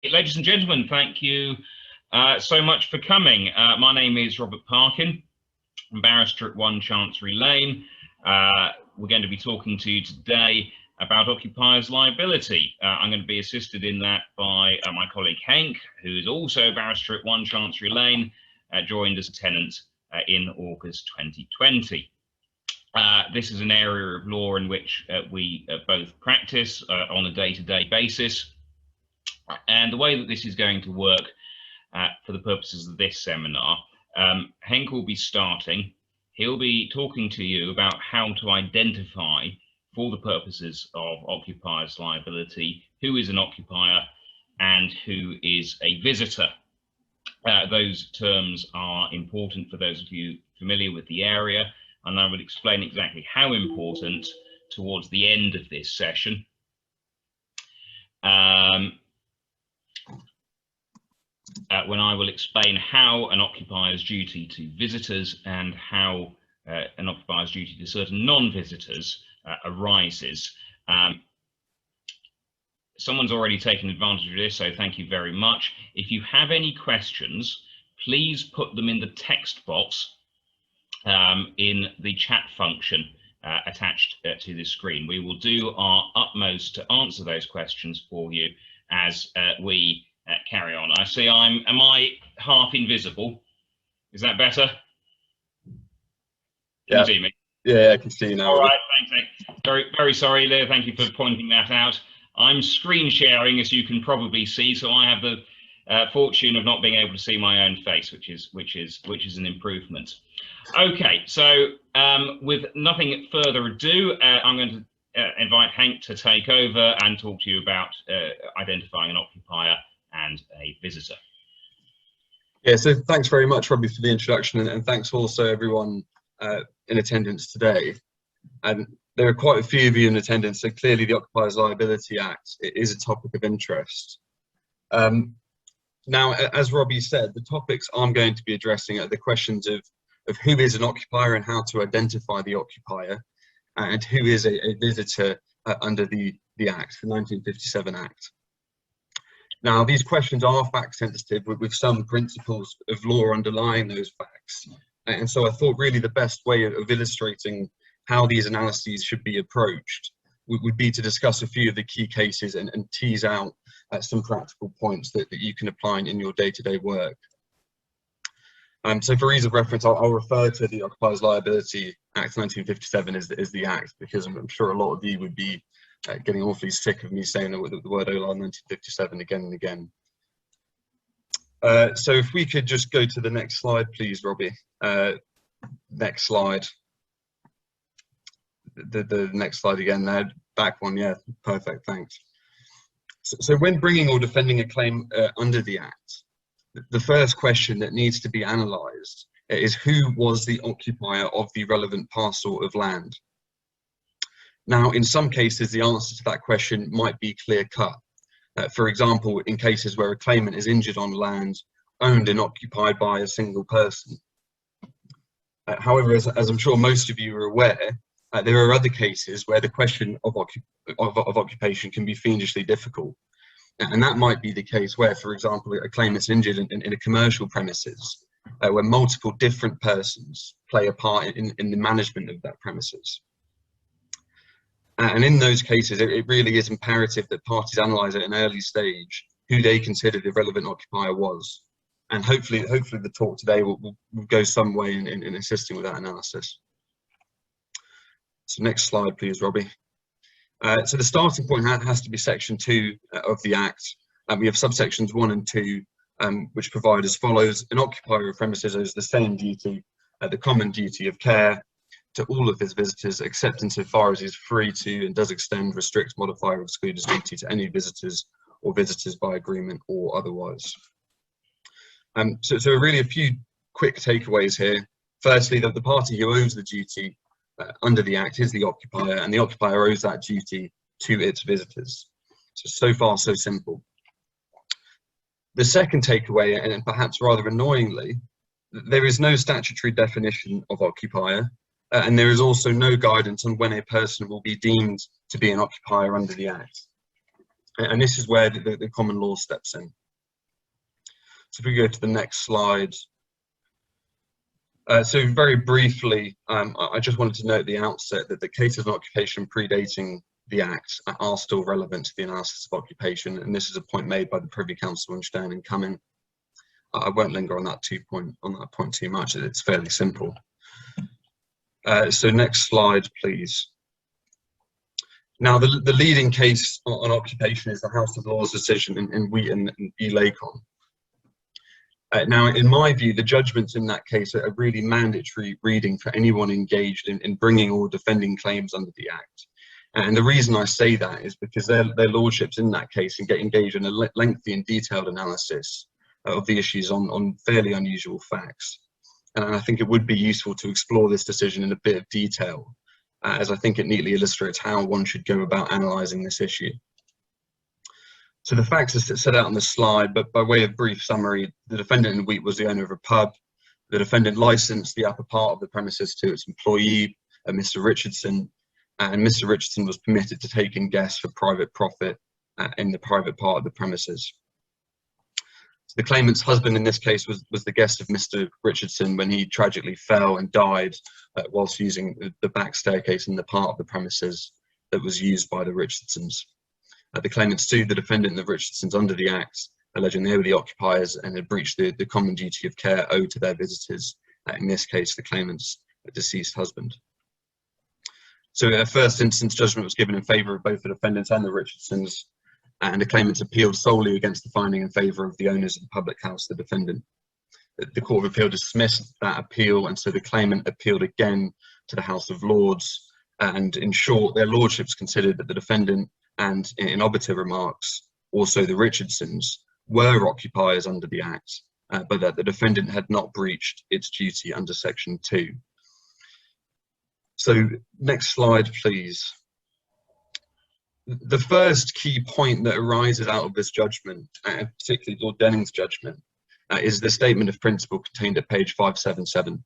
Ladies and gentlemen, thank you so much for coming. My name is Robert Parkin. I'm barrister at 1 Chancery Lane. We're going to be talking to you today about occupiers liability. I'm going to be assisted in that by my colleague Henk, who is also a barrister at 1 Chancery Lane, joined as a tenant in August 2020. This is an area of law in which we both practice on a day-to-day basis. And the way that this is going to work for the purposes of this seminar, Henk will be starting. He'll be talking to you about how to identify, for the purposes of occupiers liability, who is an occupier and who is a visitor. Those terms are important for those of you familiar with the area, and I will explain exactly how important towards the end of this session. When I will explain how an occupier's duty to visitors and how an occupier's duty to certain non-visitors arises. Someone's already taken advantage of this, so thank you very much. If you have any questions, please put them in the text box in the chat function attached to the screen. We will do our utmost to answer those questions for you as we carry on. I see am I half invisible? Is that better? Can you see me? Yeah, I can see you now. All right, thanks. Very sorry, Leah. Thank you for pointing that out. I'm screen sharing, as you can probably see, so I have the fortune of not being able to see my own face, which is an improvement. Okay, so with nothing further ado, I'm going to invite Henk to take over and talk to you about identifying an occupier and a visitor. Yeah, so thanks very much, Robbie, for the introduction, and thanks also everyone in attendance today. And there are quite a few of you in attendance, so clearly the Occupiers Liability Act is a topic of interest. Now, as Robbie said, the topics I'm going to be addressing are the questions of who is an occupier and how to identify the occupier, and who is a visitor under the Act, the 1957 Act. Now, these questions are fact sensitive with some principles of law underlying those facts. And so I thought really the best way of illustrating how these analyses should be approached would be to discuss a few of the key cases and tease out some practical points that you can apply in your day-to-day work. So for ease of reference, I'll refer to the Occupiers Liability Act 1957 as the Act, because I'm sure a lot of you would be getting awfully sick of me saying the word OLR 1957 again and again. So if we could just go to the next slide, please, Robbie. Next slide. The next slide again there. Back one, yeah, perfect, thanks. So when bringing or defending a claim under the Act, the first question that needs to be analysed is who was the occupier of the relevant parcel of land. Now, in some cases, the answer to that question might be clear-cut. For example, in cases where a claimant is injured on land owned and occupied by a single person. However, as I'm sure most of you are aware, there are other cases where the question of occupation can be fiendishly difficult. And that might be the case where, for example, a claimant's injured in a commercial premises, where multiple different persons play a part in the management of that premises. And in those cases, it really is imperative that parties analyse at an early stage who they consider the relevant occupier was. And hopefully the talk today will go some way in assisting with that analysis. So next slide, please, Robbie. So the starting point has to be section 2 of the Act. We have subsections 1 and 2, which provide as follows: an occupier of premises owes the same duty, the common duty of care, to all of his visitors, except insofar as he is free to and does extend, restrict, modify, or exclude his duty to any visitors or visitors by agreement or otherwise. So really a few quick takeaways here. Firstly, that the party who owes the duty under the Act is the occupier, and the occupier owes that duty to its visitors. So far, so simple. The second takeaway, and perhaps rather annoyingly, there is no statutory definition of occupier, and there is also no guidance on when a person will be deemed to be an occupier under the Act. And this is where the common law steps in. So if we go to the next slide. So very briefly, I just wanted to note at the outset that the cases of occupation predating the Act are still relevant to the analysis of occupation, and this is a point made by the Privy Council in Stern and Cumming. I won't linger on that point too much. It's fairly simple. So next slide, please. Now, the leading case on occupation is the House of Lords decision in Wheaton and E. Lacon. Now, in my view, the judgments in that case are really mandatory reading for anyone engaged in bringing or defending claims under the Act. And the reason I say that is because their lordships in that case can get engaged in a lengthy and detailed analysis of the issues on fairly unusual facts. And I think it would be useful to explore this decision in a bit of detail, as I think it neatly illustrates how one should go about analysing this issue. So the facts are set out on the slide, but by way of brief summary, the defendant in Wheat was the owner of a pub. The defendant licensed the upper part of the premises to its employee, Mr. Richardson, and Mr. Richardson was permitted to take in guests for private profit in the private part of the premises. So the claimant's husband in this case was the guest of Mr. Richardson when he tragically fell and died whilst using the back staircase in the part of the premises that was used by the Richardsons. The claimant sued the defendant and the Richardsons under the Act, alleging they were the occupiers and had breached the common duty of care owed to their visitors, in this case the claimant's deceased husband. So a first instance judgment was given in favour of both the defendants and the Richardsons, and the claimants appealed solely against the finding in favour of the owners of the public house, the defendant. The Court of Appeal dismissed that appeal, and so the claimant appealed again to the House of Lords, and in short, their lordships considered that the defendant and, in obiter remarks, also the Richardsons were occupiers under the Act, but that the defendant had not breached its duty under Section 2. So next slide, please. The first key point that arises out of this judgment, particularly Lord Dennings' judgment, is the statement of principle contained at page 577.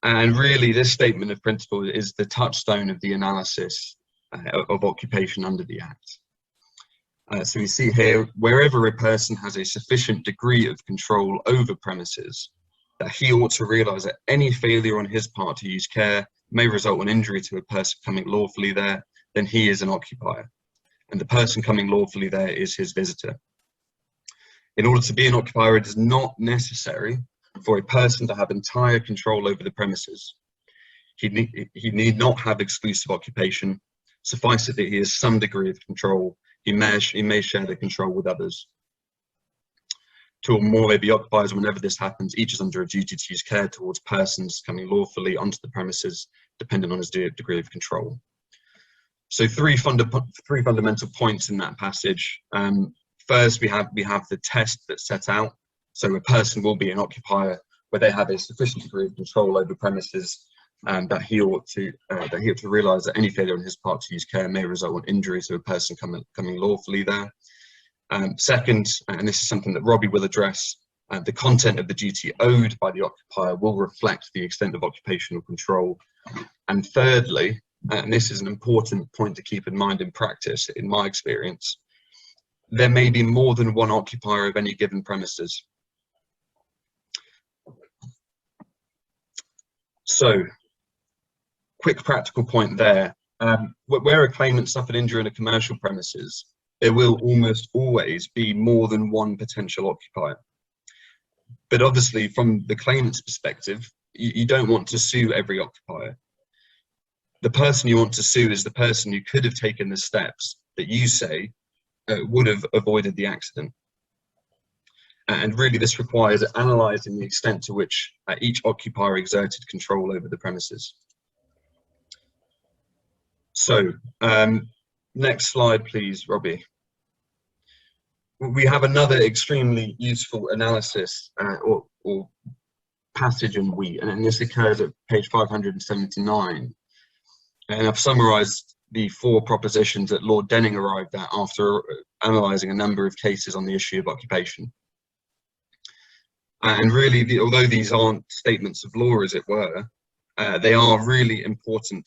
And really, this statement of principle is the touchstone of the analysis of occupation under the Act. So we see here, wherever a person has a sufficient degree of control over premises, that he ought to realise that any failure on his part to use care may result in injury to a person coming lawfully there, then he is an occupier, and the person coming lawfully there is his visitor. In order to be an occupier, it is not necessary for a person to have entire control over the premises. He need not have exclusive occupation. Suffice it that he has some degree of control. He may share the control with others. Two or more may be occupiers. Whenever this happens, each is under a duty to use care towards persons coming lawfully onto the premises, depending on his degree of control. So three fundamental points in that passage. First, we have the test that's set out. So a person will be an occupier where they have a sufficient degree of control over premises, and that he ought to realise that any failure on his part to use care may result in injury to a person coming lawfully there. Second, and this is something that Robbie will address, the content of the duty owed by the occupier will reflect the extent of occupational control. And thirdly, and this is an important point to keep in mind in practice, in my experience, there may be more than one occupier of any given premises. So, quick practical point there. Where a claimant suffered injury in a commercial premises, there will almost always be more than one potential occupier. But obviously, from the claimant's perspective, you don't want to sue every occupier. The person you want to sue is the person who could have taken the steps that you say would have avoided the accident. And really, this requires analysing the extent to which each occupier exerted control over the premises. So, next slide, please, Robbie. We have another extremely useful analysis or passage in Wheat, and this occurs at page 579. And I've summarised the four propositions that Lord Denning arrived at after analysing a number of cases on the issue of occupation. And really, although these aren't statements of law, as it were, they are really important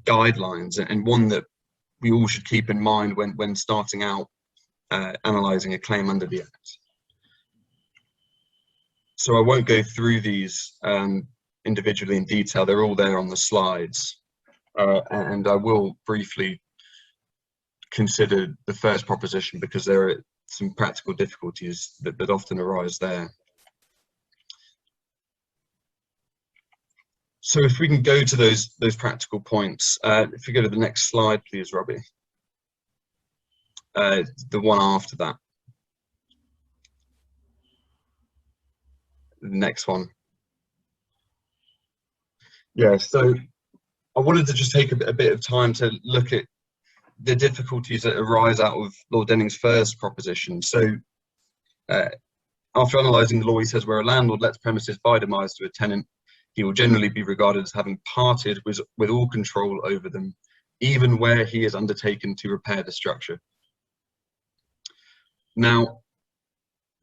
guidelines, and one that we all should keep in mind when starting out analysing a claim under the Act. So I won't go through these individually in detail, they're all there on the slides, and I will briefly consider the first proposition because there are some practical difficulties that often arise there. So if we can go to those practical points, if we go to the next slide, please, Robbie. The one after that. The next one. Yeah, so I wanted to just take a bit of time to look at the difficulties that arise out of Lord Dennings' first proposition. So after analysing the law, he says where a landlord lets premises by demise to a tenant, he will generally be regarded as having parted with all control over them, even where he has undertaken to repair the structure. Now,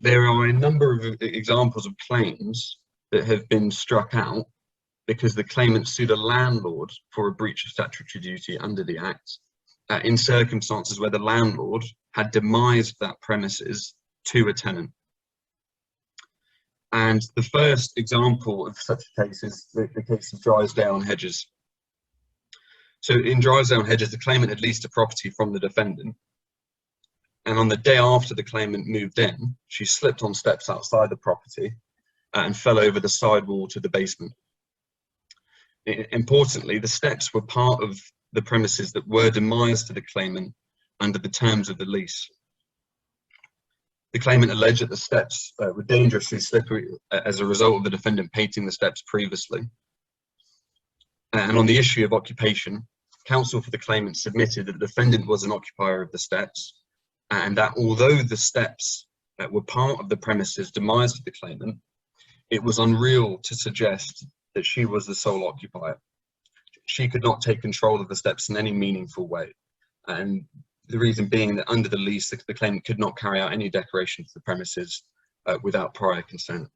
there are a number of examples of claims that have been struck out because the claimant sued a landlord for a breach of statutory duty under the Act in circumstances where the landlord had demised that premises to a tenant. And the first example of such a case is the case of Drysdale and Hedges. So in Drysdale and Hedges, the claimant had leased a property from the defendant. And on the day after the claimant moved in, she slipped on steps outside the property and fell over the side wall to the basement. Importantly, the steps were part of the premises that were demised to the claimant under the terms of the lease. The claimant alleged that the steps were dangerously slippery as a result of the defendant painting the steps previously. And on the issue of occupation, counsel for the claimant submitted that the defendant was an occupier of the steps, and that although the steps were part of the premises demised to the claimant, it was unreal to suggest that she was the sole occupier. She could not take control of the steps in any meaningful way. And the reason being that under the lease, the claimant could not carry out any decoration to the premises without prior consent.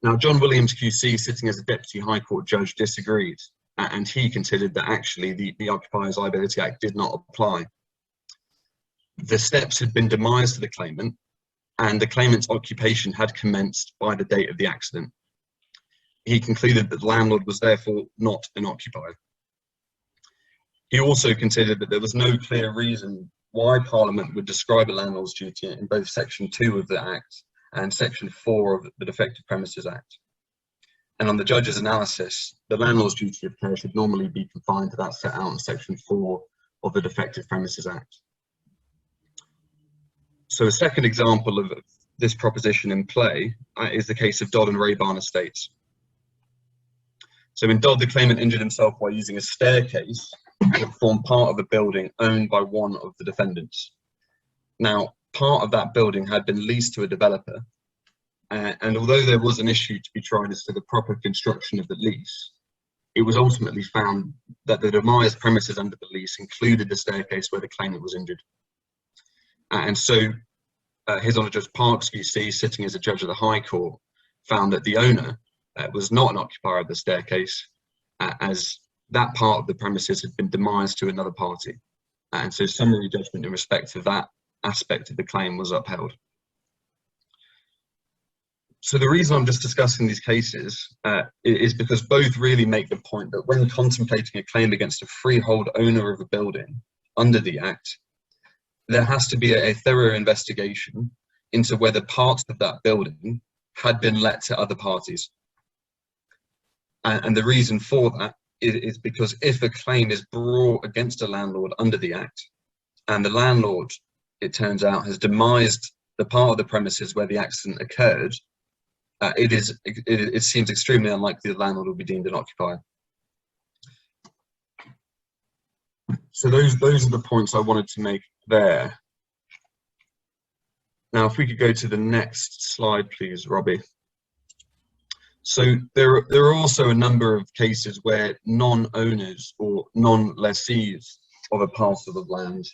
Now, John Williams QC, sitting as a Deputy High Court judge, disagreed, and he considered that actually the Occupiers Liability Act did not apply. The steps had been demised to the claimant, and the claimant's occupation had commenced by the date of the accident. He concluded that the landlord was therefore not an occupier. He also considered that there was no clear reason why Parliament would describe a landlord's duty in both Section 2 of the Act and Section 4 of the Defective Premises Act. And on the judge's analysis, the landlord's duty of care should normally be confined to that set out in Section 4 of the Defective Premises Act. So a second example of this proposition in play is the case of Dodd and Raybarn Estates. So in Dodd, the claimant injured himself while using a staircase that formed part of a building owned by one of the defendants. Now, part of that building had been leased to a developer, and although there was an issue to be tried as to the proper construction of the lease, it was ultimately found that the demised premises under the lease included the staircase where the claimant was injured. And so His Honour Judge Parks QC, sitting as a judge of the High Court, found that the owner was not an occupier of the staircase, as that part of the premises had been demised to another party. And so summary judgment in respect of that aspect of the claim was upheld. So the reason I'm just discussing these cases is because both really make the point that when contemplating a claim against a freehold owner of a building under the Act, there has to be a thorough investigation into whether parts of that building had been let to other parties. And the reason for that is because if a claim is brought against a landlord under the Act, and the landlord, it turns out, has demised the part of the premises where the accident occurred, it seems extremely unlikely the landlord will be deemed an occupier. So those are the points I wanted to make there. Now, if we could go to the next slide, please, Robbie. So there are also a number of cases where non-owners or non-lessees of a parcel of land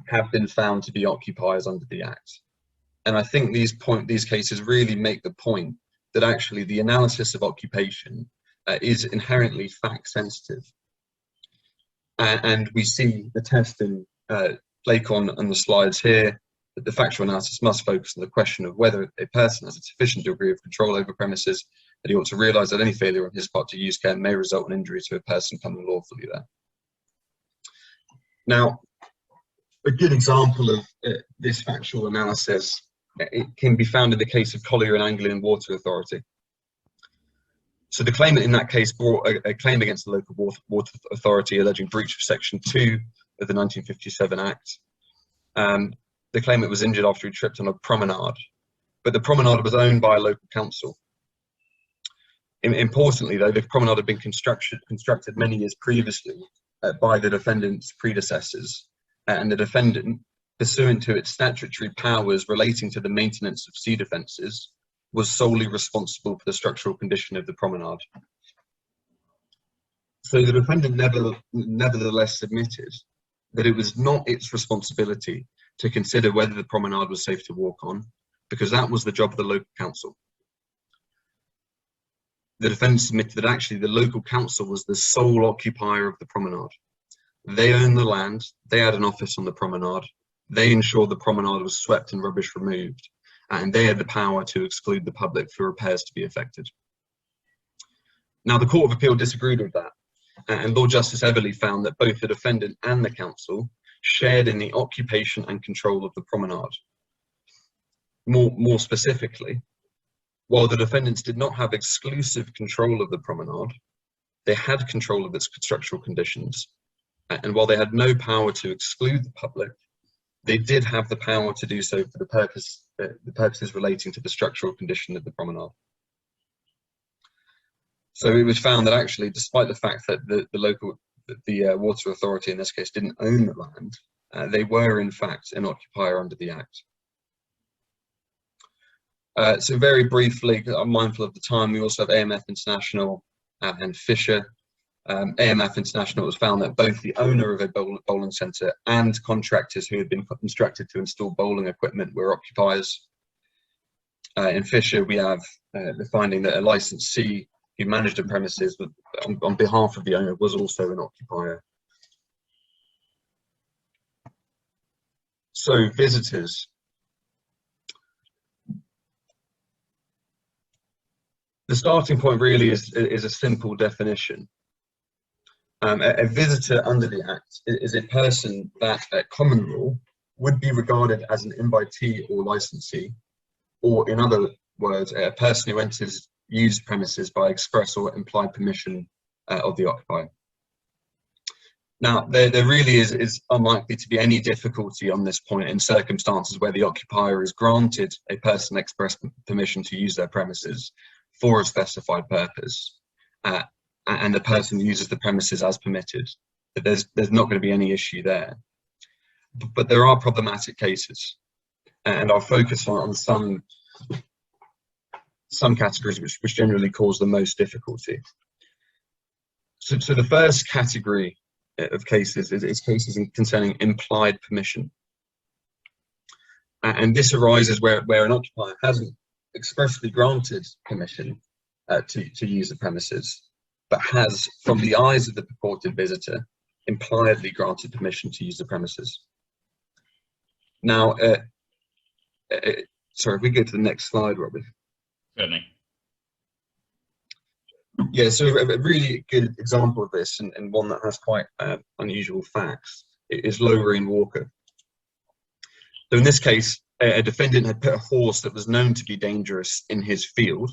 have been found to be occupiers under the Act. And I think these cases really make the point that actually the analysis of occupation is inherently fact sensitive. And we see the test in Blake on the slides here, that the factual analysis must focus on the question of whether a person has a sufficient degree of control over premises, that he ought to realise that any failure on his part to use care may result in injury to a person coming lawfully there. Now, a good example of this factual analysis, it can be found in the case of Collier and Anglian Water Authority. So the claimant in that case brought a claim against the local water authority alleging breach of Section 2 of the 1957 Act. The claimant was injured after he tripped on a promenade, but the promenade was owned by a local council. Importantly, though, the promenade had been constructed many years previously by the defendant's predecessors, and the defendant, pursuant to its statutory powers relating to the maintenance of sea defences, was solely responsible for the structural condition of the promenade. So the defendant nevertheless submitted that it was not its responsibility to consider whether the promenade was safe to walk on, because that was the job of the local council. The defendant submitted that actually the local council was the sole occupier of the promenade. They owned the land, they had an office on the promenade, they ensured the promenade was swept and rubbish removed, and they had the power to exclude the public for repairs to be effected. Now, the Court of Appeal disagreed with that, and Lord Justice Everley found that both the defendant and the council shared in the occupation and control of the promenade. More specifically, while the defendants did not have exclusive control of the promenade, they had control of its structural conditions, and while they had no power to exclude the public, they did have the power to do so for the purposes relating to the structural condition of the promenade. So it was found that actually, despite the fact that the water authority in this case didn't own the land, they were in fact an occupier under the Act. So very briefly, I'm mindful of the time, we also have AMF International and Fisher. AMF International, it was found that both the owner of a bowling centre and contractors who had been instructed to install bowling equipment were occupiers. In Fisher, we have the finding that a licensee who managed the premises on behalf of the owner was also an occupier. So visitors. The starting point really is a simple definition. A visitor under the Act is a person that, at common law, would be regarded as an invitee or licensee, or in other words, a person who enters used premises by express or implied permission of the occupier. Now, there really is unlikely to be any difficulty on this point in circumstances where the occupier is granted a person express permission to use their premises for a specified purpose, and the person uses the premises as permitted. There's not going to be any issue there. But there are problematic cases, and I'll focus on some categories which generally cause the most difficulty. So the first category of cases is cases concerning implied permission, and this arises where an occupier hasn't expressly granted permission to use the premises, but has, from the eyes of the purported visitor, impliedly granted permission to use the premises. Now, sorry, if we go to the next slide, Robbie. Certainly. Yeah, so a really good example of this, and one that has quite unusual facts, is Lowry Walker. So in this case, a defendant had put a horse that was known to be dangerous in his field,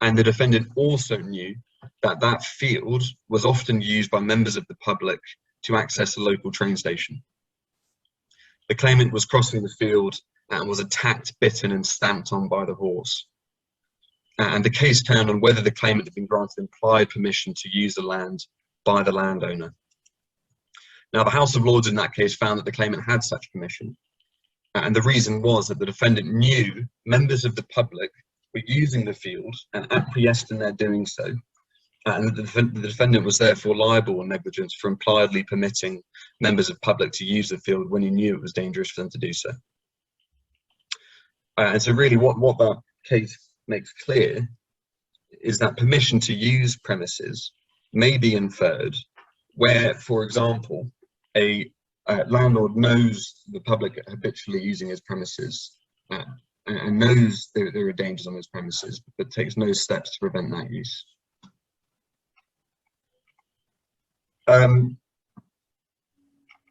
and the defendant also knew that that field was often used by members of the public to access a local train station. The claimant was crossing the field and was attacked, bitten, and stamped on by the horse. And the case turned on whether the claimant had been granted implied permission to use the land by the landowner. Now, the House of Lords in that case found that the claimant had such permission, and the reason was that the defendant knew members of the public were using the field and acquiesced in their doing so, and the defendant was therefore liable on negligence for impliedly permitting members of the public to use the field when he knew it was dangerous for them to do so. And so really what that case makes clear is that permission to use premises may be inferred where, for example, a landlord knows the public are habitually using his premises and knows there are dangers on his premises, but takes no steps to prevent that use.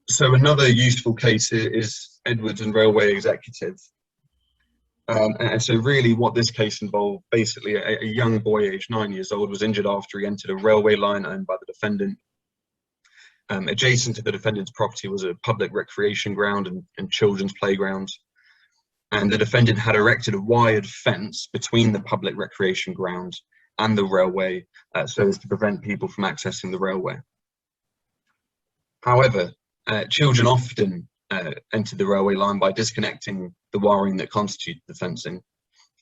So another useful case is Edwards and Railway Executive. And so really what this case involved, basically a young boy aged 9 years old was injured after he entered a railway line owned by the defendant. Adjacent to the defendant's property was a public recreation ground and children's playground. And the defendant had erected a wired fence between the public recreation ground and the railway so as to prevent people from accessing the railway. However, children often entered the railway line by disconnecting the wiring that constituted the fencing,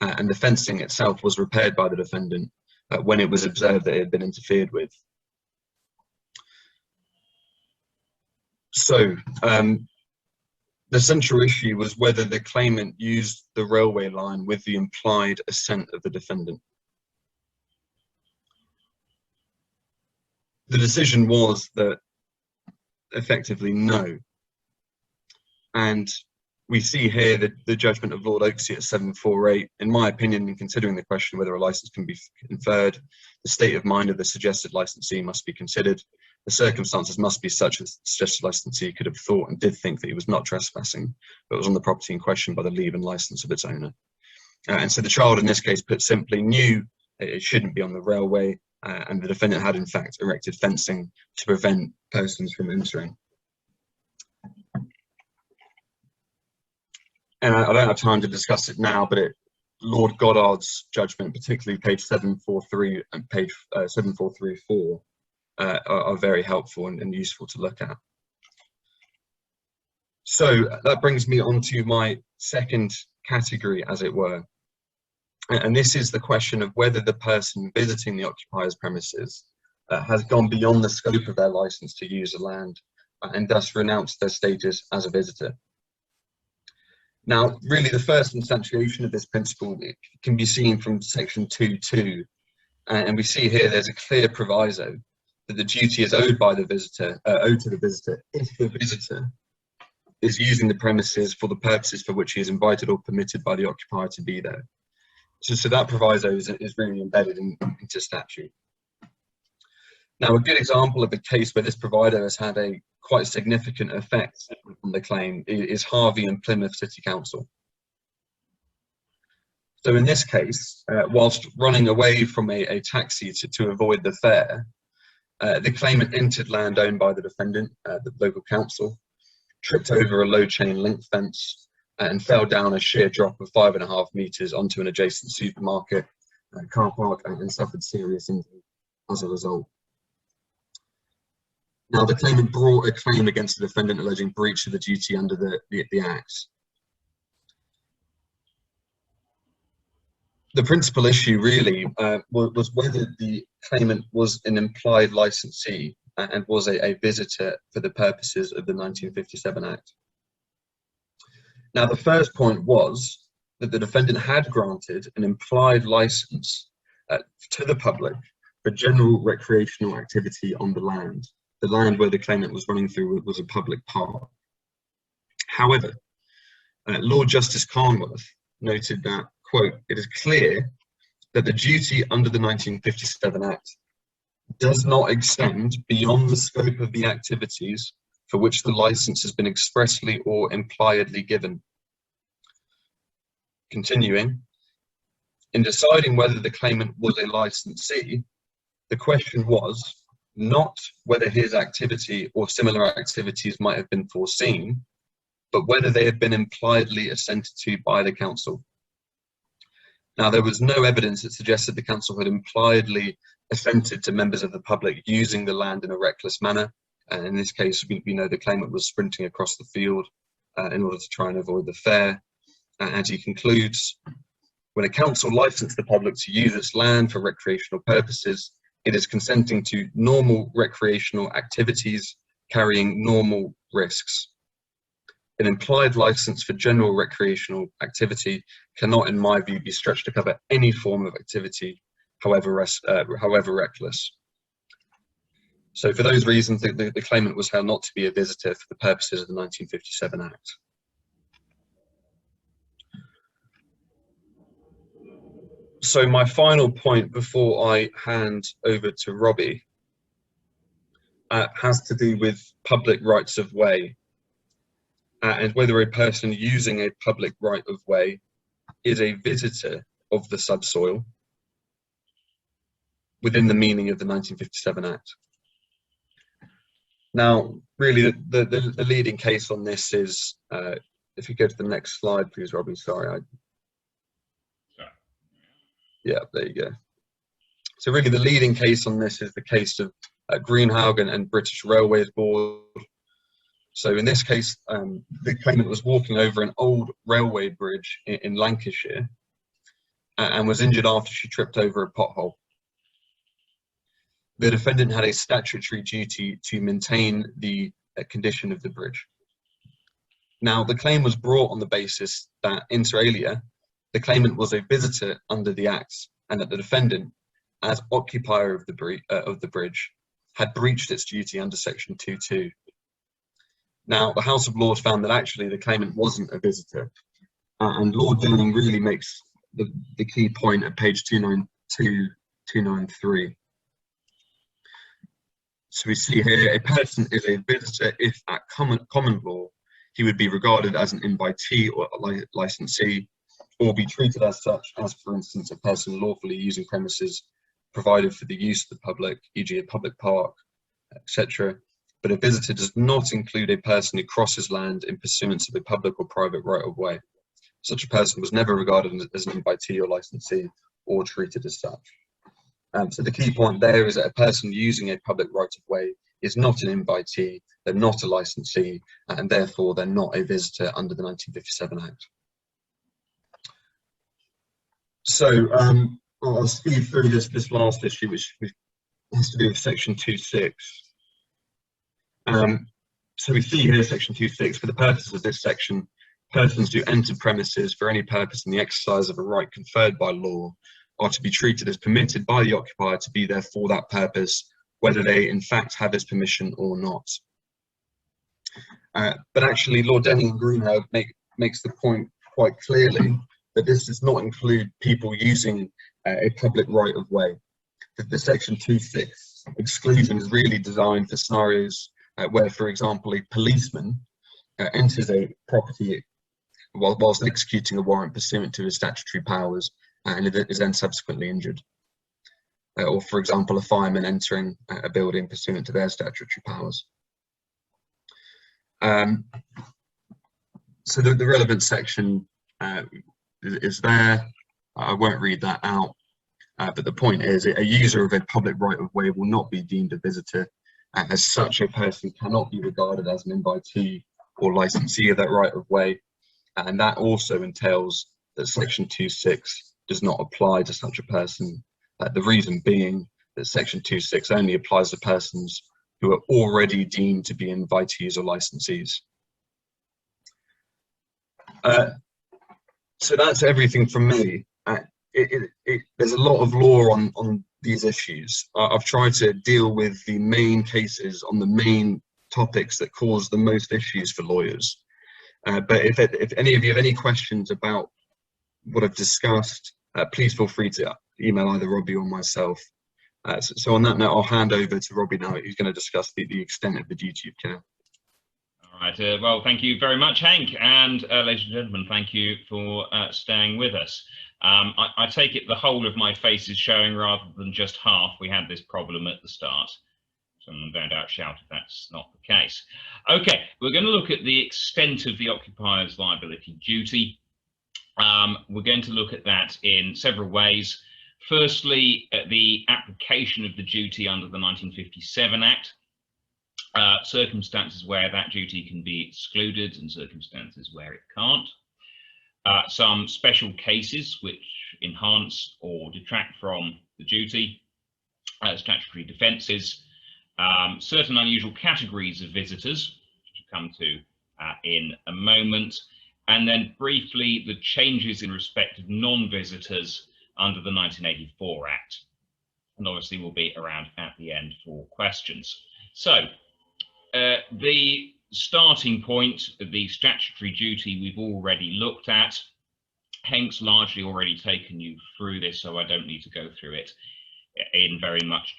and the fencing itself was repaired by the defendant when it was observed that it had been interfered with. So the central issue was whether the claimant used the railway line with the implied assent of the defendant. The decision was that effectively no. And we see here that the judgment of Lord Oaksey at 748, in my opinion, in considering the question whether a licence can be inferred, the state of mind of the suggested licensee must be considered. The circumstances must be such that the suggested licensee could have thought and did think that he was not trespassing, but was on the property in question by the leave and licence of its owner. And so the child in this case, put simply, knew it shouldn't be on the railway, and the defendant had in fact erected fencing to prevent persons from entering. And I don't have time to discuss it now, but Lord Goddard's judgment, particularly page 743 and page 7434, are very helpful and useful to look at. So that brings me on to my second category, as it were. And this is the question of whether the person visiting the occupier's premises has gone beyond the scope of their licence to use the land and thus renounced their status as a visitor. Now, really, the first instantiation of this principle can be seen from section 2.2, and we see here there's a clear proviso that the duty is owed by the visitor, owed to the visitor, if the visitor is using the premises for the purposes for which he is invited or permitted by the occupier to be there. So that proviso is really embedded into statute. Now, a good example of a case where this proviso has had a quite significant effect on the claim is Harvey and Plymouth City Council. So in this case, whilst running away from a taxi to avoid the fare, the claimant entered land owned by the defendant, the local council, tripped over a low chain link fence and fell down a sheer drop of 5.5 meters onto an adjacent supermarket, car park, and suffered serious injury as a result. Now, the claimant brought a claim against the defendant alleging breach of the duty under the Act. The principal issue really was whether the claimant was an implied licensee and was a visitor for the purposes of the 1957 Act. Now, the first point was that the defendant had granted an implied license to the public for general recreational activity on the land. The land where the claimant was running through was a public park. However, Lord Justice Carnworth noted that, quote, "It is clear that the duty under the 1957 Act does not extend beyond the scope of the activities for which the license has been expressly or impliedly given." Continuing, in deciding whether the claimant was a licensee, the question was not whether his activity or similar activities might have been foreseen, but whether they had been impliedly assented to by the council. Now, there was no evidence that suggested the council had impliedly assented to members of the public using the land in a reckless manner. And in this case, we know the claimant was sprinting across the field in order to try and avoid the fare. And he concludes, when a council licensed the public to use its land for recreational purposes, it is consenting to normal recreational activities carrying normal risks. An implied license for general recreational activity cannot, in my view, be stretched to cover any form of activity, however reckless. So for those reasons, the claimant was held not to be a visitor for the purposes of the 1957 Act. So my final point before I hand over to Robbie has to do with public rights of way and whether a person using a public right of way is a visitor of the subsoil within the meaning of the 1957 Act. Now, really, the leading case on this is, if you go to the next slide, please, Robbie. Sorry. Yeah, there you go. So really, the leading case on this is the case of Greenhogan and British Railways Board. So in this case, the claimant was walking over an old railway bridge in Lancashire and was injured after she tripped over a pothole. The defendant had a statutory duty to maintain the condition of the bridge. Now, the claim was brought on the basis that, inter alia, the claimant was a visitor under the Act and that the defendant, as occupier of the bridge, had breached its duty under Section 2.2. Now, the House of Lords found that actually the claimant wasn't a visitor, and Lord Dennings really makes the key point at page 292, 293. So we see here, a person is a visitor if at common law he would be regarded as an invitee or a licensee, or be treated as such as, for instance, a person lawfully using premises provided for the use of the public, e.g. a public park, etc. But a visitor does not include a person who crosses land in pursuance of a public or private right of way. Such a person was never regarded as an invitee or licensee or treated as such. So the key point there is that a person using a public right of way is not an invitee, they're not a licensee, and therefore they're not a visitor under the 1957 Act. So I'll speed through this last issue, which has to do with Section 2.6. So we see here Section 2.6, for the purposes of this section, persons who enter premises for any purpose in the exercise of a right conferred by law are to be treated as permitted by the occupier to be there for that purpose, whether they in fact have his permission or not. But actually, Lord Dennings and Greenhogan makes the point quite clearly that this does not include people using a public right of way. The Section 2.6 exclusion is really designed for scenarios where, for example, a policeman enters a property whilst executing a warrant pursuant to his statutory powers and is then subsequently injured. Or, for example, a fireman entering a building pursuant to their statutory powers. So the relevant section is there. I won't read that out, but the point is a user of a public right of way will not be deemed a visitor. As such, a person cannot be regarded as an invitee or licensee of that right of way, and that also entails that Section 2.6 does not apply to such a person. The reason being that Section 2.6 only applies to persons who are already deemed to be invitees or licensees. So that's everything from me. There's a lot of law on these issues. I've tried to deal with the main cases on the main topics that cause the most issues for lawyers. But if any of you have any questions about what I've discussed, please feel free to email either Robbie or myself. So on that note, I'll hand over to Robbie now, who's going to discuss the extent of the duty of care. All right. Well, thank you very much, Henk, and ladies and gentlemen, thank you for staying with us. I take it the whole of my face is showing rather than just half. We had this problem at the start. Someone no doubt shout if that's not the case. Okay, we're going to look at the extent of the occupier's liability duty. We're going to look at that in several ways. Firstly, the application of the duty under the 1957 Act, circumstances where that duty can be excluded and circumstances where it can't. Some special cases which enhance or detract from the duty, statutory defences, certain unusual categories of visitors, which we'll come to in a moment, and then briefly the changes in respect of non-visitors under the 1984 Act. and obviously we'll be around at the end for questions. So the starting point of the statutory duty we've already looked at. Henk's largely already taken you through this, so I don't need to go through it in very much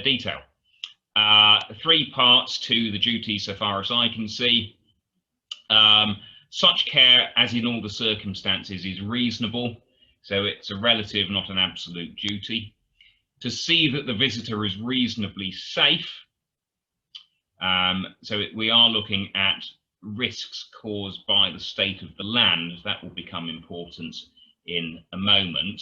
detail. 3 parts to the duty so far as I can see. Such care as in all the circumstances is reasonable, so it's a relative, not an absolute duty. To see that the visitor is reasonably safe, so we are looking at risks caused by the state of the land. That will become important in a moment,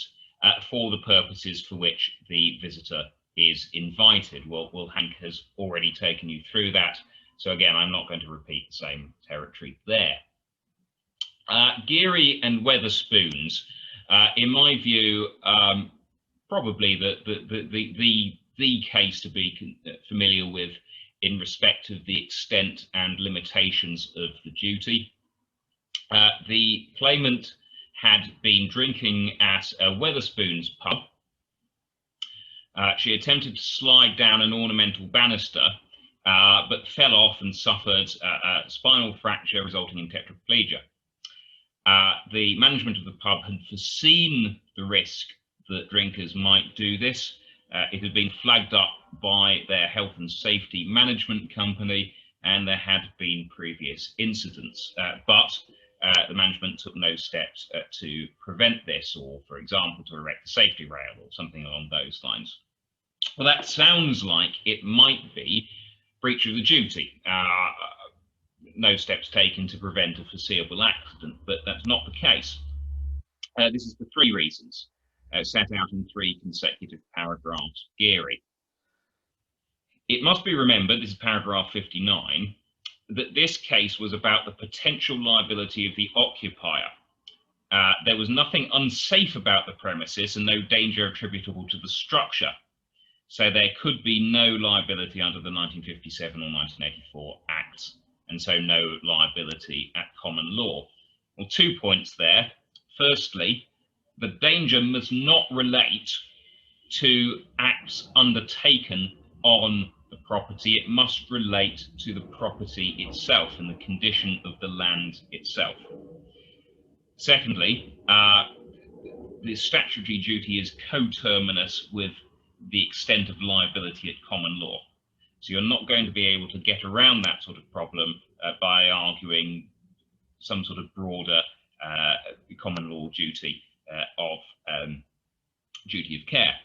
for the purposes for which the visitor is invited. Well, Henk has already taken you through that, so again, I'm not going to repeat the same territory there. Geary and Wetherspoons, in my view, probably the case to be familiar with in respect of the extent and limitations of the duty. The claimant had been drinking at a Wetherspoons pub. She attempted to slide down an ornamental banister, but fell off and suffered a spinal fracture resulting in tetraplegia. The management of the pub had foreseen the risk that drinkers might do this. It had been flagged up by their health and safety management company, and there had been previous incidents, but the management took no steps to prevent this, or for example to erect a safety rail or something along those lines. Well, that sounds like it might be breach of the duty. No steps taken to prevent a foreseeable accident, but that's not the case. This is for 3 reasons, set out in 3 consecutive paragraphs. Geary. It must be remembered, this is paragraph 59, that this case was about the potential liability of the occupier. There was nothing unsafe about the premises and no danger attributable to the structure. So there could be no liability under the 1957 or 1984 Acts, and so no liability at common law. Well, 2 points there. Firstly, the danger must not relate to acts undertaken on the property. It must relate to the property itself and the condition of the land itself. Secondly, the statutory duty is coterminous with the extent of liability at common law. So you're not going to be able to get around that sort of problem by arguing some sort of broader common law duty of duty of care.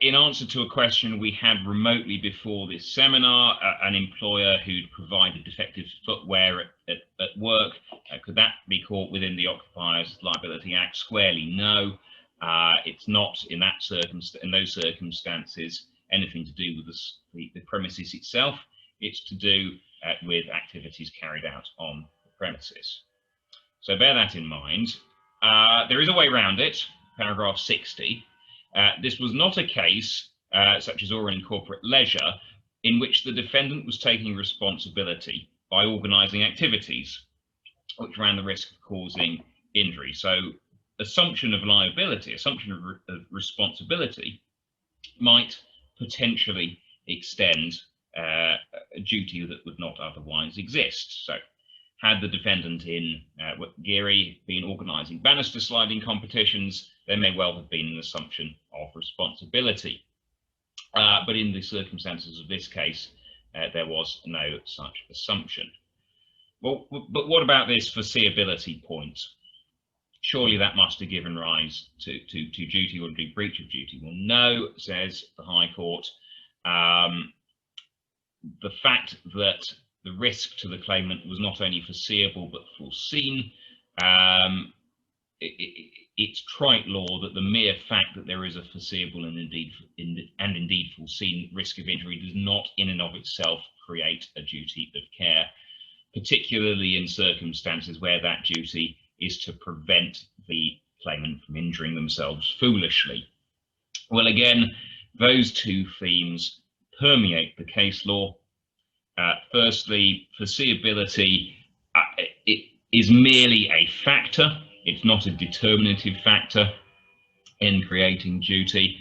In answer to a question we had remotely before this seminar, an employer who'd provided defective footwear at work, could that be caught within the Occupiers Liability Act? Squarely no. It's not in those circumstances anything to do with the premises itself. It's to do with activities carried out on the premises. So bear that in mind. There is a way around it, paragraph 60. This was not a case, such as Oren in corporate leisure, in which the defendant was taking responsibility by organising activities which ran the risk of causing injury. So assumption of liability, assumption of responsibility might potentially extend a duty that would not otherwise exist. So had the defendant in Geary been organising banister sliding competitions, there may well have been an assumption of responsibility. But in the circumstances of this case, there was no such assumption. Well, but what about this foreseeability point? Surely that must have given rise to duty or to breach of duty. Well, no, says the High Court. The fact that the risk to the claimant was not only foreseeable but foreseen, it's trite law that the mere fact that there is a foreseeable and indeed foreseen risk of injury does not in and of itself create a duty of care, particularly in circumstances where that duty is to prevent the claimant from injuring themselves foolishly. Well, again, those 2 themes permeate the case law. Firstly, foreseeability it is merely a factor. It's not a determinative factor in creating duty.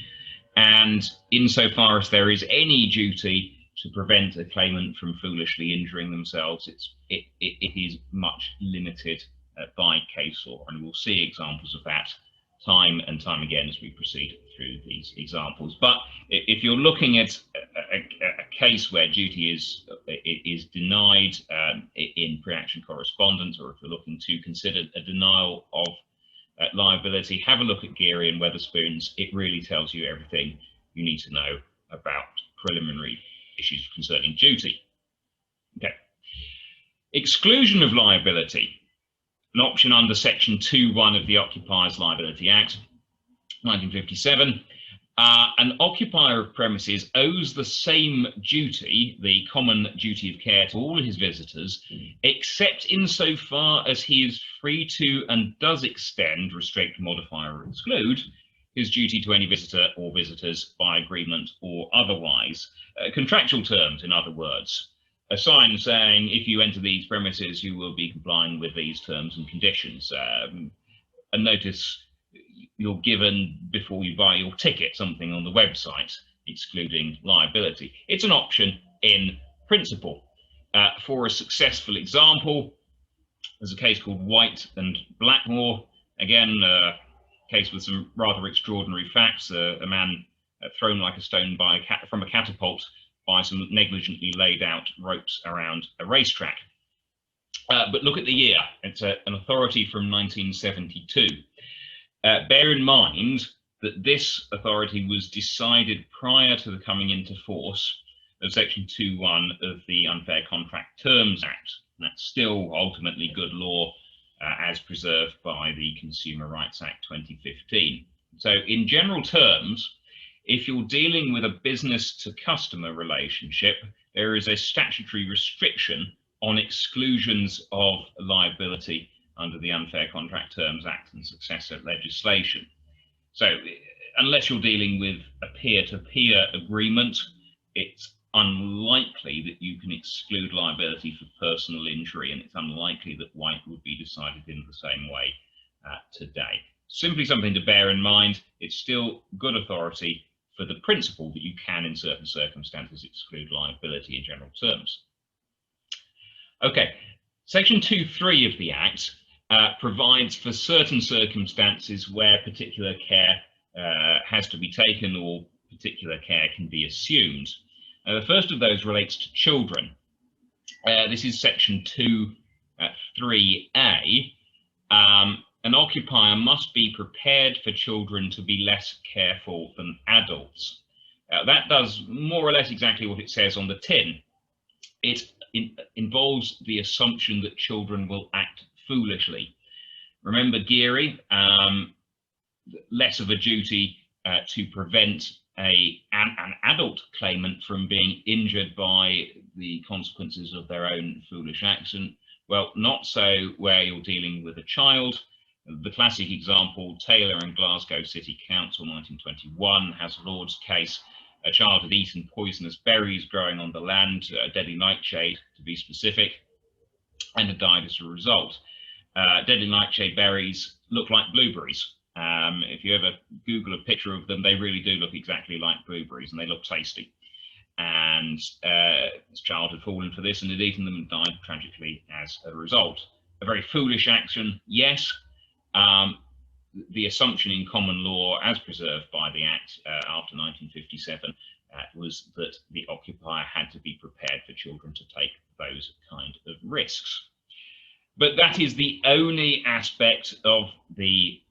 and insofar as there is any duty to prevent a claimant from foolishly injuring themselves, it is much limited by case law, and we'll see examples of that time and time again as we proceed through these examples. But if you're looking at a case where duty is denied in pre-action correspondence, or if you're looking to consider a denial of liability, have a look at Geary and Wetherspoons. It really tells you everything you need to know about preliminary issues concerning duty. Okay. Exclusion of liability, an option under Section 2(1) of the Occupiers Liability Act, 1957. An occupier of premises owes the same duty, the common duty of care, to all his visitors, except insofar as he is free to and does extend, restrict, modify, or exclude his duty to any visitor or visitors by agreement or otherwise. Contractual terms, in other words. A sign saying, if you enter these premises, you will be complying with these terms and conditions. A notice you're given before you buy your ticket, something on the website excluding liability. It's an option in principle. For a successful example, there's a case called White and Blackmore. Again, a case with some rather extraordinary facts. A man thrown like a stone from a catapult by some negligently laid out ropes around a racetrack. But look at the year. It's an authority from 1972. Bear in mind that this authority was decided prior to the coming into force of Section 2(1) of the Unfair Contract Terms Act. And that's still ultimately good law as preserved by the Consumer Rights Act 2015. So in general terms, if you're dealing with a business to customer relationship, there is a statutory restriction on exclusions of liability under the Unfair Contract Terms Act and successor legislation. So unless you're dealing with a peer-to-peer agreement, it's unlikely that you can exclude liability for personal injury, and it's unlikely that White would be decided in the same way today. Simply something to bear in mind. It's still good authority for the principle that you can, in certain circumstances, exclude liability in general terms. Okay, Section 2(3) of the Act provides for certain circumstances where particular care has to be taken or particular care can be assumed. The first of those relates to children. This is Section 2(3)(a). An occupier must be prepared for children to be less careful than adults. That does more or less exactly what it says on the tin. It involves the assumption that children will act foolishly. Remember Geary, less of a duty to prevent an adult claimant from being injured by the consequences of their own foolish action. Well, not so where you're dealing with a child. The classic example, Taylor and Glasgow City Council, 1921, House of Lords case. A child had eaten poisonous berries growing on the land, a deadly nightshade to be specific, and had died as a result. Deadly nightshade berries look like blueberries. If you ever Google a picture of them, they really do look exactly like blueberries, and they look tasty. And this child had fallen for this and had eaten them and died tragically as a result. A very foolish action, yes. The assumption in common law, as preserved by the Act after 1957, was that the occupier had to be prepared for children to take those kind of risks. But that is the only aspect of the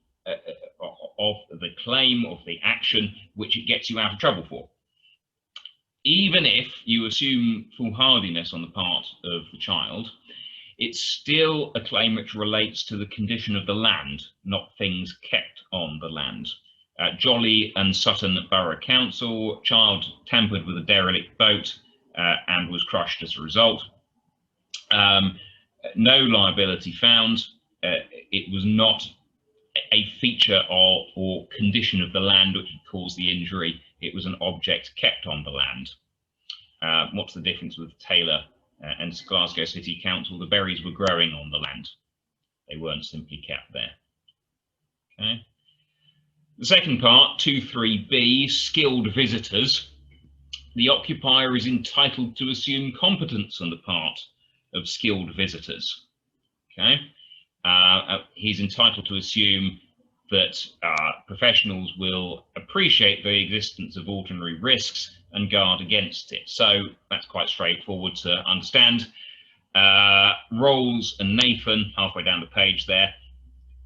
claim, of the action, which it gets you out of trouble for. Even if you assume foolhardiness on the part of the child, it's still a claim which relates to the condition of the land, not things kept on the land. Jolly and Sutton Borough Council, child tampered with a derelict boat and was crushed as a result. No liability found. It was not a feature or condition of the land which had caused the injury. It was an object kept on the land. What's the difference with Taylor and Glasgow City Council? The berries were growing on the land. They weren't simply kept there. Okay. The second part, 2.3b, skilled visitors. The occupier is entitled to assume competence on the part of skilled visitors. Okay, he's entitled to assume that professionals will appreciate the existence of ordinary risks and guard against it. So that's quite straightforward to understand. Rolls and Nathan, halfway down the page there.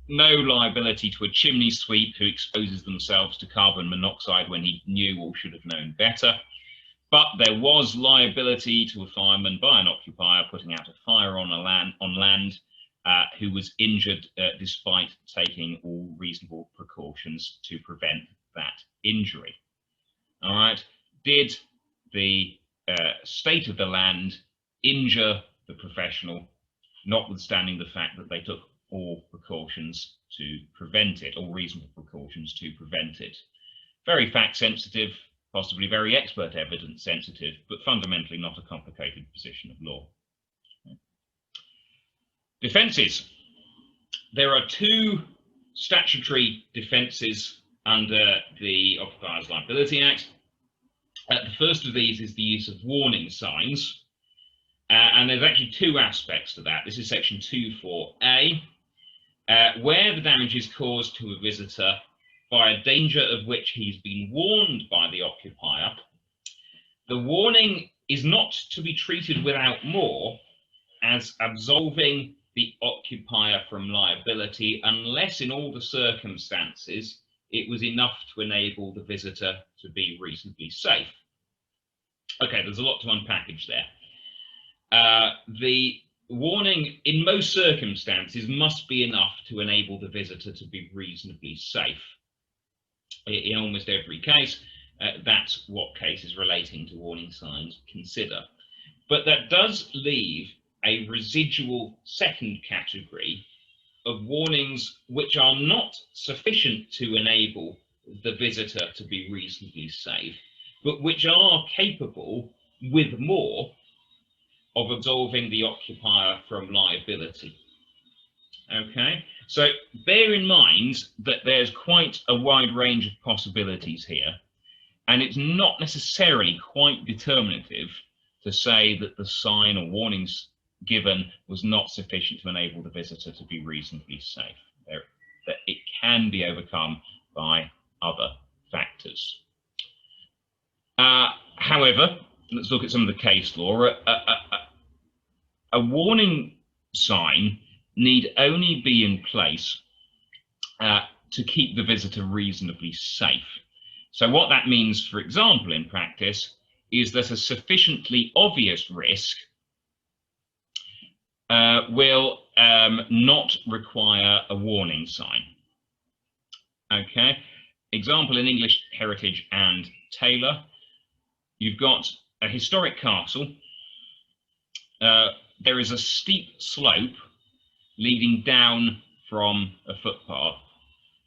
No liability to a chimney sweep who exposes themselves to carbon monoxide when he knew or should have known better. But there was liability to a fireman by an occupier putting out a fire on land who was injured despite taking all reasonable precautions to prevent that injury. All right. Did the state of the land injure the professional, notwithstanding the fact that they took all precautions to prevent it, all reasonable precautions to prevent it? Very fact sensitive, possibly very expert evidence sensitive, but fundamentally not a complicated position of law. Defences. There are two statutory defences under the Occupiers Liability Act. The first of these is the use of warning signs. And there's actually two aspects to that. This is section 2.4a, where the damage is caused to a visitor by a danger of which he's been warned by the occupier. The warning is not to be treated without more as absolving the occupier from liability unless in all the circumstances it was enough to enable the visitor to be reasonably safe. Okay, there's a lot to unpackage there. The warning in most circumstances must be enough to enable the visitor to be reasonably safe. In almost every case, that's what cases relating to warning signs consider. But that does leave a residual second category of warnings which are not sufficient to enable the visitor to be reasonably safe, but which are capable, with more, of absolving the occupier from liability. Okay, so bear in mind that there's quite a wide range of possibilities here, and it's not necessarily quite determinative to say that the sign or warnings given was not sufficient to enable the visitor to be reasonably safe. That it can be overcome by other factors. However, let's look at some of the case law. A warning sign need only be in place to keep the visitor reasonably safe. So what that means, for example, in practice, is that a sufficiently obvious risk will not require a warning sign. Okay, example in English Heritage and Taylor, you've got a historic castle. There is a steep slope leading down from a footpath.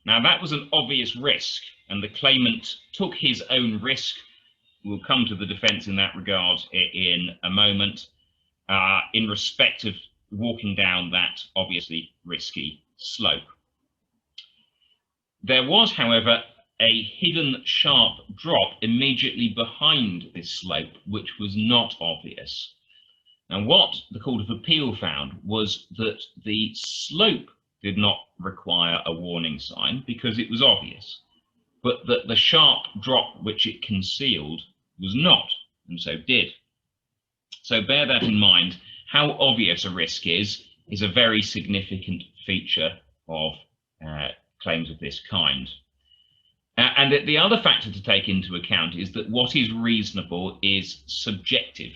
Now that was an obvious risk, and the claimant took his own risk. We'll come to the defence in that regard in a moment, in respect of walking down that obviously risky slope. There was, however, a hidden sharp drop immediately behind this slope, which was not obvious. And what the Court of Appeal found was that the slope did not require a warning sign because it was obvious, but that the sharp drop which it concealed was not, and so did. So bear that in mind. How obvious a risk is a very significant feature of claims of this kind. And the other factor to take into account is that what is reasonable is subjective.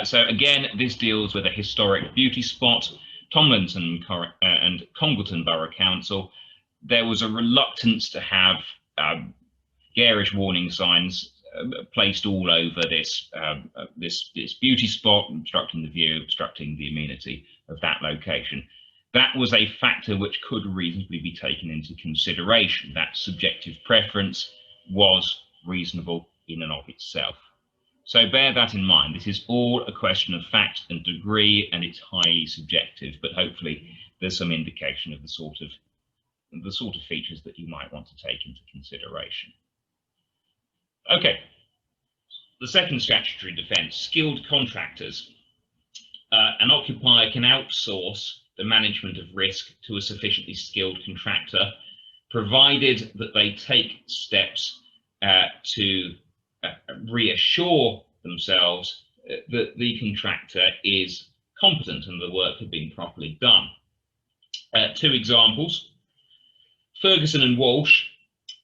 So again, this deals with a historic beauty spot. Tomlinson and Congleton Borough Council, there was a reluctance to have garish warning signs placed all over this beauty spot, obstructing the view, obstructing the amenity of that location. That was a factor which could reasonably be taken into consideration. That subjective preference was reasonable in and of itself. So bear that in mind. This is all a question of fact and degree, and it's highly subjective, but hopefully there's some indication of the sort of the sort of features that you might want to take into consideration. Okay, the second statutory defence, skilled contractors. An occupier can outsource the management of risk to a sufficiently skilled contractor, provided that they take steps to reassure themselves that the contractor is competent and the work had been properly done. Two examples. Ferguson and Walsh,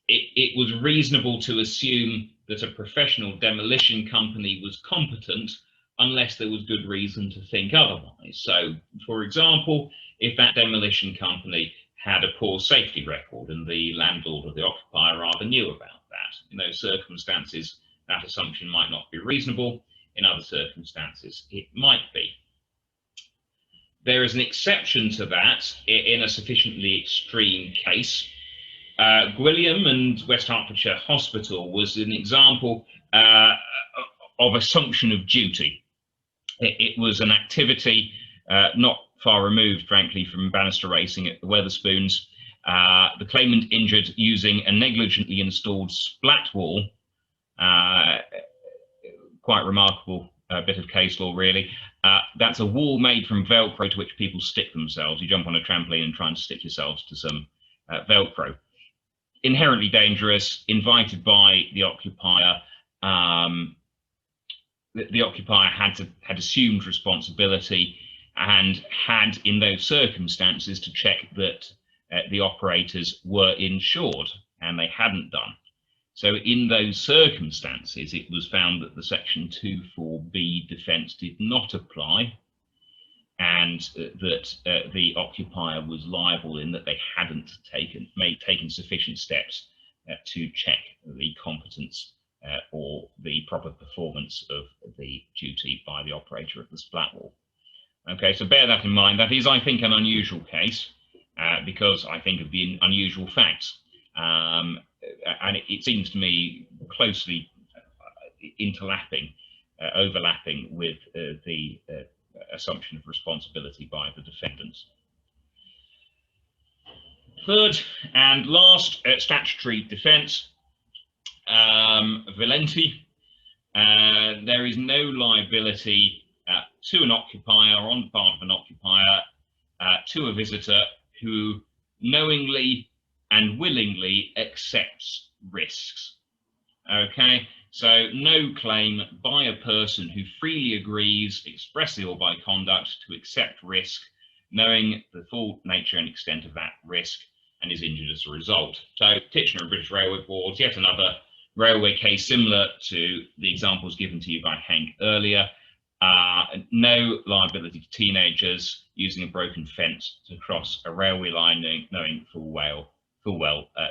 it was reasonable to assume that a professional demolition company was competent unless there was good reason to think otherwise. So, for example, if that demolition company had a poor safety record and the landlord or the occupier rather knew about that, in those circumstances, that assumption might not be reasonable. In other circumstances, it might be. There is an exception to that in a sufficiently extreme case. Gwilliam and West Hertfordshire Hospital was an example of assumption of duty. It was an activity not far removed, frankly, from banister racing at the Wetherspoons. The claimant injured using a negligently installed splat wall. Quite remarkable bit of case law, really. That's a wall made from Velcro to which people stick themselves. You jump on a trampoline and try and stick yourselves to some Velcro. Inherently dangerous, invited by the occupier. The occupier had assumed responsibility and had, in those circumstances, to check that the operators were insured, and they hadn't done. So in those circumstances, it was found that the Section 2(4)(b) defence did not apply, and that the occupier was liable in that they hadn't taken sufficient steps to check the competence or the proper performance of the duty by the operator of the splat wall. Okay, so bear that in mind. That is, I think, an unusual case because I think of the unusual facts. And it seems to me closely overlapping with the assumption of responsibility by the defendants. Third and last statutory defence, Valencia. There is no liability to an occupier or on the part of an occupier to a visitor who knowingly and willingly accepts risks. Okay, so no claim by a person who freely agrees, expressly or by conduct, to accept risk, knowing the full nature and extent of that risk, and is injured as a result. So Titchener and British Railway Board, yet another railway case similar to the examples given to you by Henk earlier. No liability to teenagers using a broken fence to cross a railway line, knowing full well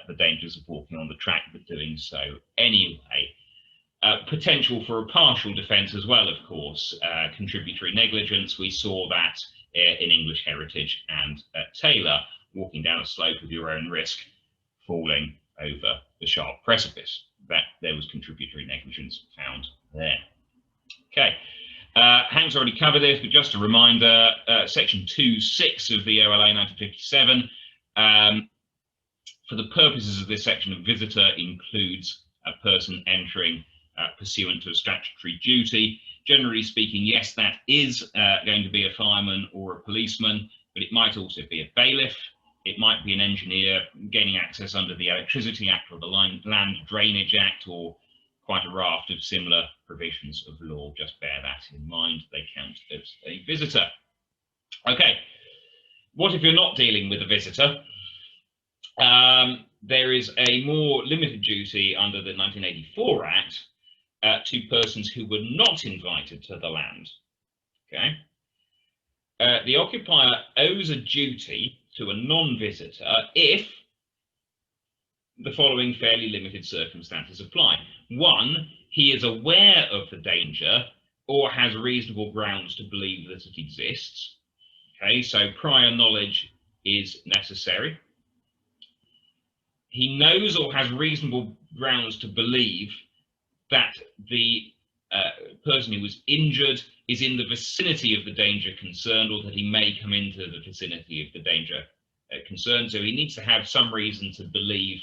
the dangers of walking on the track, but doing so anyway. Potential for a partial defence as well, of course. Contributory negligence, we saw that in English Heritage and Taylor, walking down a slope with your own risk, falling over the sharp precipice. That there was contributory negligence found there. Okay, Hank's already covered this, but just a reminder, section 2(6) of the OLA 1957, for the purposes of this section, a visitor includes a person entering pursuant to a statutory duty. Generally speaking, yes, that is going to be a fireman or a policeman, but it might also be a bailiff. It might be an engineer gaining access under the Electricity Act or the Land Drainage Act, or quite a raft of similar provisions of law. Just bear that in mind. They count as a visitor. Okay, what if you're not dealing with a visitor? There is a more limited duty under the 1984 Act to persons who were not invited to the land. Okay, the occupier owes a duty to a non-visitor if the following fairly limited circumstances apply. One, he is aware of the danger or has reasonable grounds to believe that it exists. Okay, so prior knowledge is necessary. He knows or has reasonable grounds to believe that the person who was injured is in the vicinity of the danger concerned, or that he may come into the vicinity of the danger concerned. So he needs to have some reason to believe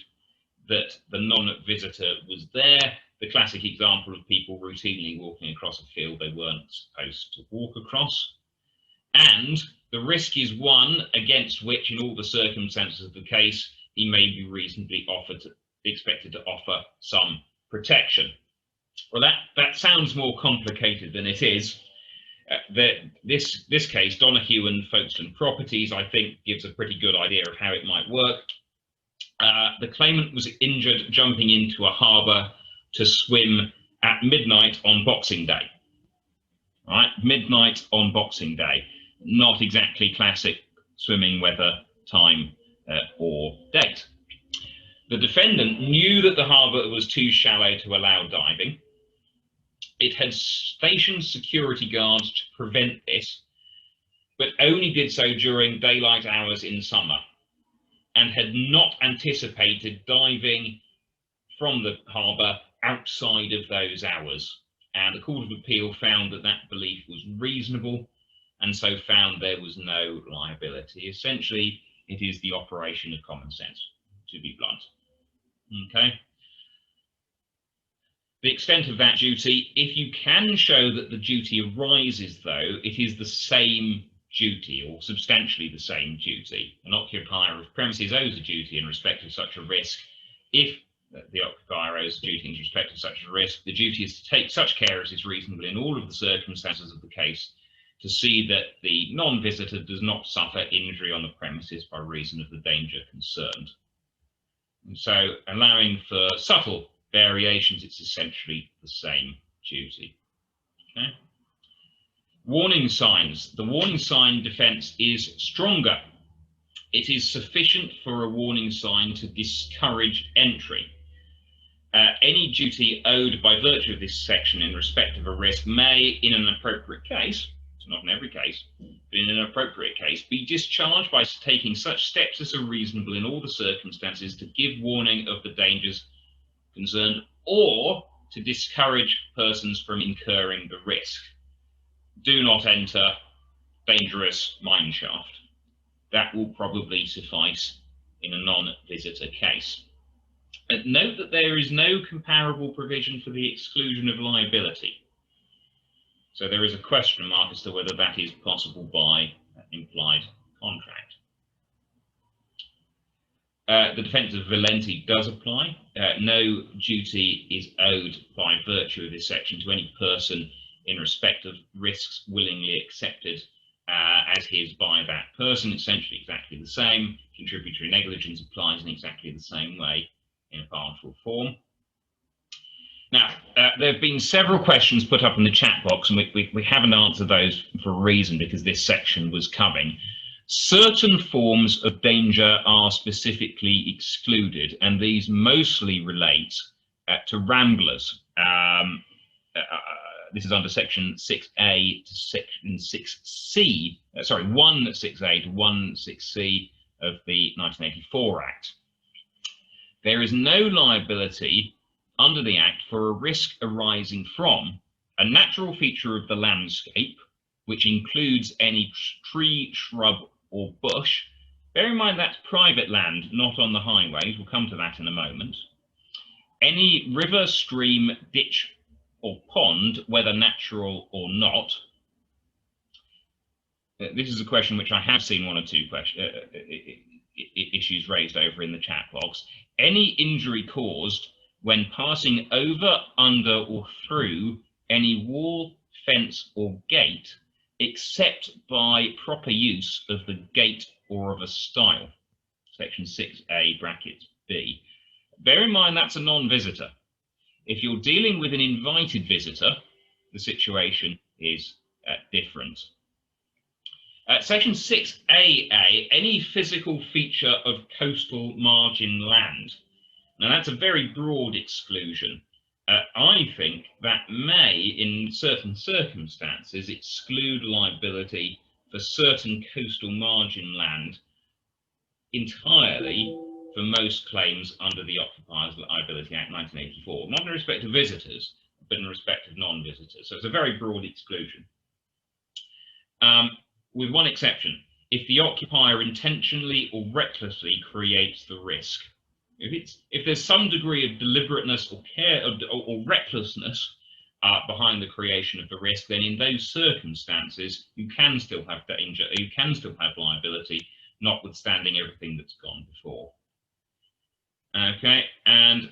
that the non-visitor was there. The classic example of people routinely walking across a field they weren't supposed to walk across. And the risk is one against which, in all the circumstances of the case, he may be reasonably expected to offer some protection. Well, that sounds more complicated than it is. This case, Donoghue and Folkestone Properties, I think gives a pretty good idea of how it might work. The claimant was injured jumping into a harbour to swim at midnight on Boxing Day. Right, midnight on Boxing Day. Not exactly classic swimming weather, time, or date. The defendant knew that the harbour was too shallow to allow diving. It had stationed security guards to prevent this, but only did so during daylight hours in summer, and had not anticipated diving from the harbour outside of those hours. And the Court of Appeal found that that belief was reasonable, and so found there was no liability. Essentially, it is the operation of common sense, to be blunt. Okay. The extent of that duty, if you can show that the duty arises, though, it is the same duty, or substantially the same duty. An occupier of premises owes a duty in respect of such a risk. If the occupier owes a duty in respect of such a risk, the duty is to take such care as is reasonable in all of the circumstances of the case to see that the non-visitor does not suffer injury on the premises by reason of the danger concerned. And so, allowing for subtle variations, it's essentially the same duty. Okay. Warning signs. The warning sign defence is stronger. It is sufficient for a warning sign to discourage entry. Any duty owed by virtue of this section in respect of a risk may, in an appropriate case, it's not in every case, but in an appropriate case, be discharged by taking such steps as are reasonable in all the circumstances to give warning of the dangers concerned, or to discourage persons from incurring the risk. Do not enter dangerous mine shaft. That will probably suffice in a non-visitor case. Note that there is no comparable provision for the exclusion of liability. So there is a question mark as to whether that is possible by implied contract. The defence of Valencia does apply. No duty is owed by virtue of this section to any person in respect of risks willingly accepted as his by that person. Essentially exactly the same. Contributory negligence applies in exactly the same way in a partial form. Now, there have been several questions put up in the chat box, and we haven't answered those for a reason, because this section was coming. Certain forms of danger are specifically excluded, and these mostly relate to ramblers. This is under section 6A to section 6C, sorry, 1.6A to 1.6C of the 1984 Act. There is no liability under the Act for a risk arising from a natural feature of the landscape, which includes any tree, shrub, or bush. Bear in mind that's private land, not on the highways. We'll come to that in a moment. Any river, stream, ditch, or pond, whether natural or not. This is a question which I have seen one or two issues raised over in the chat box. Any injury caused when passing over, under, or through any wall, fence, or gate, except by proper use of the gate or of a stile. Section 6A brackets B. Bear in mind that's a non-visitor. If you're dealing with an invited visitor, the situation is different. Section 6AA, any physical feature of coastal margin land. Now that's a very broad exclusion. I think that may, in certain circumstances, exclude liability for certain coastal margin land entirely for most claims under the Occupiers Liability Act 1984, not in respect of visitors, but in respect of non-visitors. So it's a very broad exclusion. With one exception. if the occupier intentionally or recklessly creates the risk. If there's some degree of deliberateness or care or recklessness behind the creation of the risk, then in those circumstances you can still have danger, you can still have liability, notwithstanding everything that's gone before. Okay, and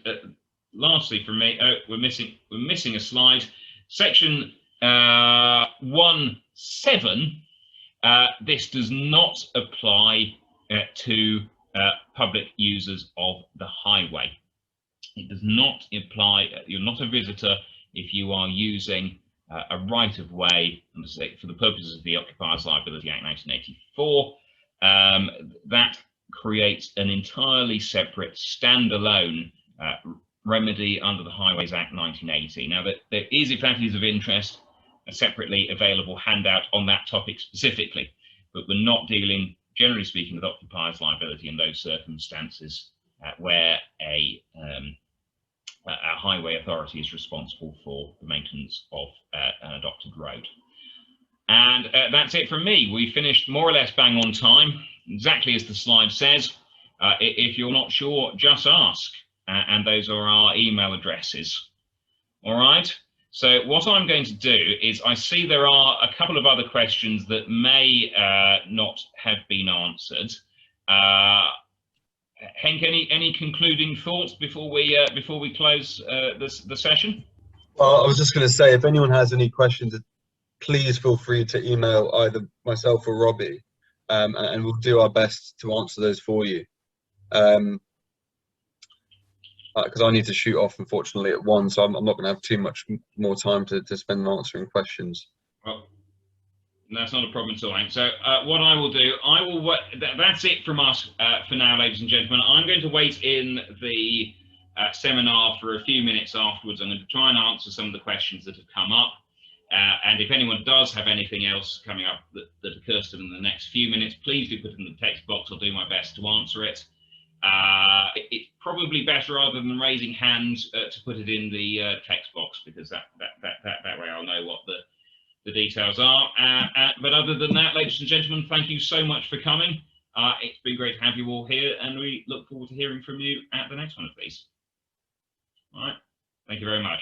lastly from me, we're missing a slide. Section 1.7. This does not apply to public users of the highway. It does not apply. You're not a visitor if you are using a right-of-way for the purposes of the Occupiers Liability Act 1984. That creates an entirely separate standalone remedy under the Highways Act 1980. Now, there is, if that is of interest, a separately available handout on that topic specifically, but we're not dealing, generally speaking, with occupiers liability in those circumstances where a highway authority is responsible for the maintenance of an adopted road. And that's it from me. We finished more or less bang on time, exactly as the slide says. If you're not sure, just ask, and those are our email addresses. All right. So what I'm going to do is, I see there are a couple of other questions that may not have been answered. Henk, any concluding thoughts before we close the session? Well, I was just going to say, if anyone has any questions, please feel free to email either myself or Robbie, and we'll do our best to answer those for you. Because I need to shoot off, unfortunately, at 1, so I'm not going to have too much more time to spend answering questions. Well, that's not a problem at all. So what I will do, that's it from us for now, ladies and gentlemen. I'm going to wait in the seminar for a few minutes afterwards. I'm going to try and answer some of the questions that have come up. And if anyone does have anything else coming up that occurs to them in the next few minutes, please do put it in the text box. I'll do my best to answer it. It's probably better, rather than raising hands, to put it in the text box, because that way I'll know what the details are. But other than that, ladies and gentlemen, thank you so much for coming. It's been great to have you all here, and we look forward to hearing from you at the next one of these. All right, thank you very much.